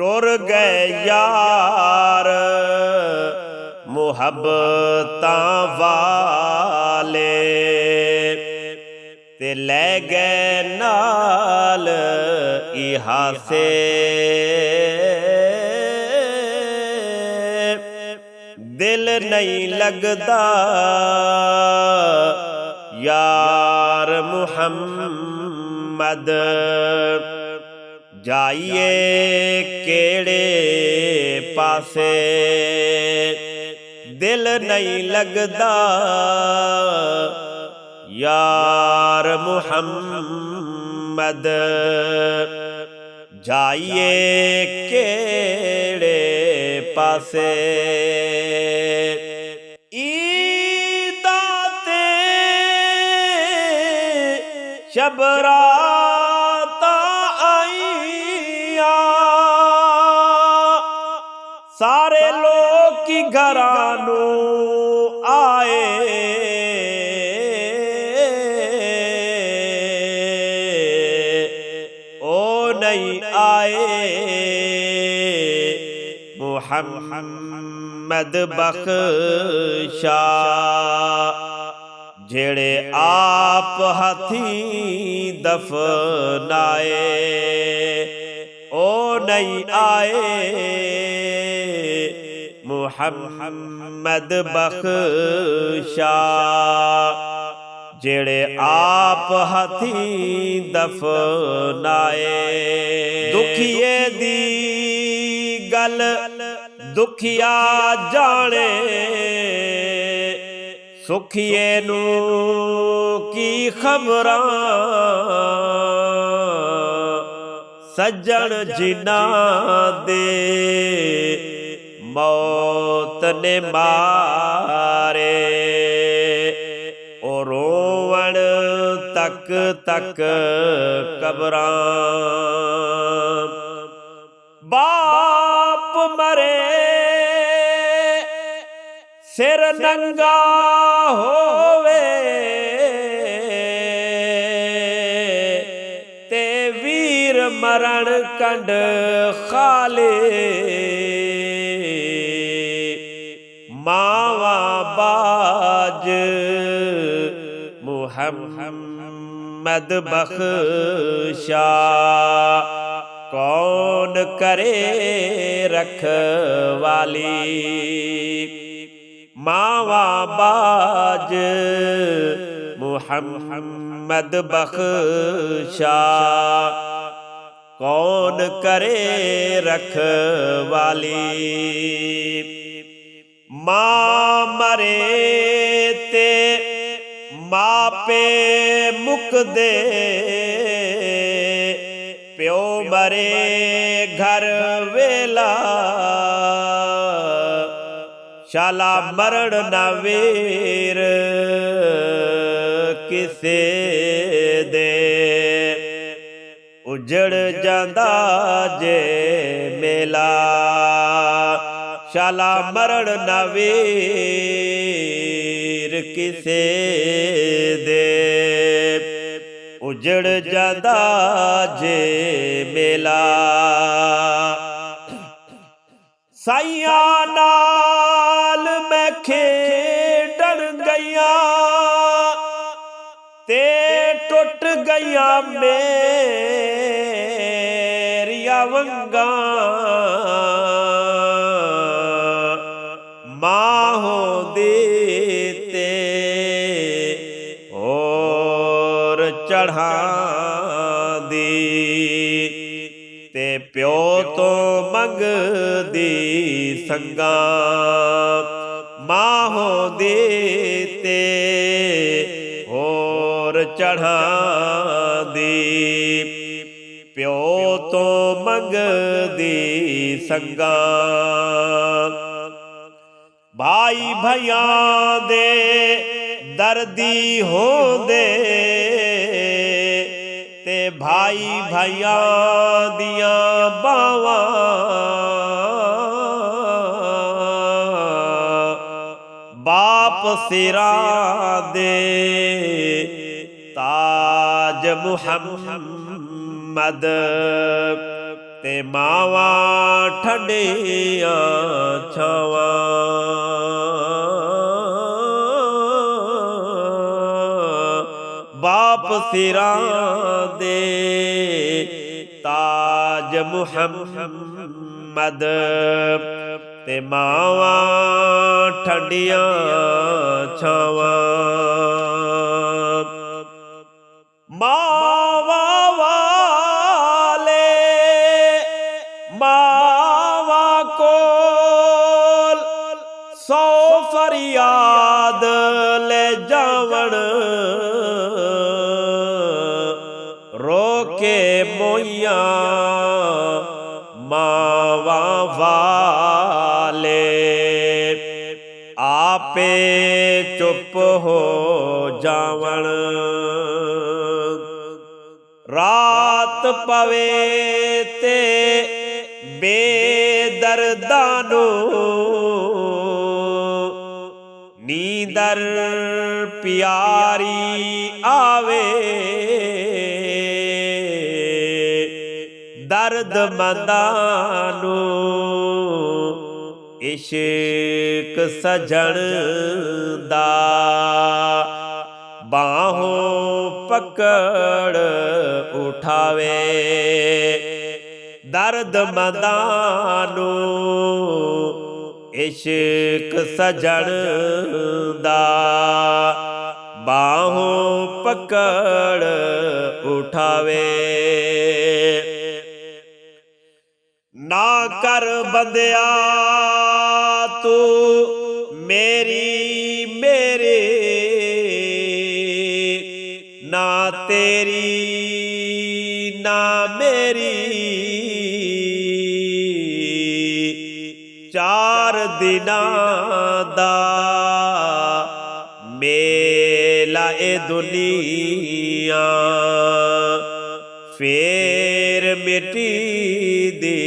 ਟੁਰ ਗਏ ਯਾਰ ਮੁਹੱਬਤਾਂ ਵਾਲੇ, ਤੇ ਲੈ ਗਏ ਨਾਲ ਇਹਾਸੇ। ਦਿਲ ਨਹੀਂ ਲੱਗਦਾ ਯਾਰ ਮੁਹੰਮਦ, ਜਾਈਏ ਕਿਹੜੇ ਪਾਸੇ। ਦਿਲ ਨਹੀਂ ਲੱਗਦਾ ਯਾਰ ਮੁਹੰਮਦ, ਜਾਈਏ ਕਿਹੜੇ ਪਾਸੇ। ਈਦਾਂ ਤੇ ਸ਼ਬਰਾਤਾਂ ਆਈਆਂ, ਸਾਰੇ ਲੋਕੀ ਘਰਾਂ ਨੂੰ ਆਏ। ਉਹ ਨਹੀਂ ਆਏ ਮੁਹੰਮਦ ਬਖਸ਼ਾ, ਜਿਹੜੇ ਆਪ ਹੱਥੀਂ ਦਫਨਾਏ। ਉਹ ਨਹੀਂ ਆਏ ਮੁਹੰਮਦ ਬਖਸ਼ਾ, ਜਿਹੜੇ ਆਪ ਹੱਥੀਂ ਦਫਨਾਏ। ਦੁਖੀਏ ਦੀ ਗੱਲ ਦੁਖੀਆ ਜਾਣੇ, ਸੁਖੀਏ ਨੂੰ ਕੀ ਖਬਰਾਂ। ਸੱਜਣ ਜਿਨ੍ਹਾਂ ਦੇ ਮੌਤ ਨੇ ਮਾਰੇ, ਉਹ ਰੋਵਣ ਤੱਕ ਤੱਕ ਕਬਰਾਂ। ਬਾਪ ਮਰੇ ਸਿਰ ਨੰਗਾ ਹੋਵੇ, ਤੇ ਵੀਰ ਮਰਨ ਕੰਡ ਖਾਲੇ। ਮਾਵਾਂ ਬਾਜ ਮੁਹੰਮਦ ਬਖਸ਼ਾ, ਕੌਣ ਕਰੇ ਰਖਵਾਲੀ। ਮਾਵਾਂ ਬਾਜ ਮੁਹੰਮਦ ਬਖਸ਼ਾ, ਕੌਣ ਕਰੇ ਰਖਵਾਲੀ। ਮਾਂ ਮਰੇ ਤੇ ਮਾਪੇ ਮੁੱਕਦੇ, ਪਿਓ ਮਰੇ ਘਰ ਵੇਲਾ। ਸ਼ਾਲਾ ਮਰਨ ਨਾ ਵੀਰ ਕਿਸੇ ਦੇ, ਉਜੜ ਜਾਂਦਾ ਜੇ ਮੇਲਾ। ਸ਼ਾਲਾ ਮਰਨ ਨਾ ਵੀਰ ਕਿਸੇ ਦੇ, ਉਜੜ ਜਾਂਦਾ ਜੇ ਮੇਲਾ। ਸਾਈਆਂ ਨਾਲ ਮੈਂ ਖੇਡਣ ਗਈਆਂ, ਤੇ ਟੁੱਟ ਗਈਆਂ ਮੇਰੀਆਂ ਵੰਗਾਂ। ਮਾਂ ਹੋਂਦੀ ਤੇ ਹੋਰ ਚੜ੍ਹਾਂਦੀ, ਤੇ ਪਿਓ ਤੋਂ ਮੰਗਦੀ ਸੰਗਾਂ। ਮਾਂ ਹੋਂਦੀ ਤੇ ਹੋਰ ਚੜ੍ਹਾਂਦੀ, ਪਿਓ ਤੋਂ ਮੰਗਦੀ ਸੰਗਾਂ। ਭਾਈ ਭਾਈਆਂ ਦੇ ਦਰਦੀ ਹੋਂਦੇ, ਤੇ ਭਾਈ ਭਾਈਆਂ ਦੀਆਂ ਬਾਵਾਂ। ਬਾਪ ਸਿਰਾਂ ਦੇ ਤਾਜ ਮੁਹੰਮਦ, ਤੇ ਮਾਵਾਂ ਠੰਡੀਆਂ ਛਾਵਾਂ। ਬਾਪ ਸਿਰਾਂ ਦੇ ਤਾਜ ਮੁਹੰਮਦ ਤੇ ਮਾਵਾਂ ਠੰਡੀਆਂ ਛਾਵਾਂ। ਮਾਵਾਂ ਵਾਲੇ ਮਾਵਾਂ ਕੋਲ ਸੌ ਫਰਿਆਦ ਲੈ ਜਾਵਣ, ਰੋ ਕੇ ਮੋਈਆਂ ਮਾਵਾਂ ਵਾਲੇ, ਆਪੇ ਚੁੱਪ ਹੋ ਜਾਵਣ। ਰਾਤ ਪਵੇ ਤੇ ਬੇਦਰਦਾਂ ਨੂੰ ਨੀਂਦਰ ਪਿਆਰੀ ਆਵੇ, ਦਰਦਮੰਦਾਂ ਨੂੰ ਇਸ਼ਕ ਸਜਣ ਦਾ ਬਾਹੋਂ ਪਕੜ ਉਠਾਵੇ, ਦਰਦਮੰਦਾਂ ਨੂੰ ਇਸ਼ਕ ਸਜਣ ਦਾ ਬਾਹੋਂ ਪਕੜ ਉਠਾਵੇ। ਨਾ ਕਰ ਬੰਦਿਆ ਤੂੰ ਮੇਰੀ ਮੇਰੇ, ਨਾ ਤੇਰੀ ਨਾ ਮੇਰੀ, ਚਾਰ ਦਿਨਾਂ ਦਾ ਮੇਲਾ ਏ ਦੁਨੀਆ, ਫੇਰ ਮਿੱਟੀ ਦੀ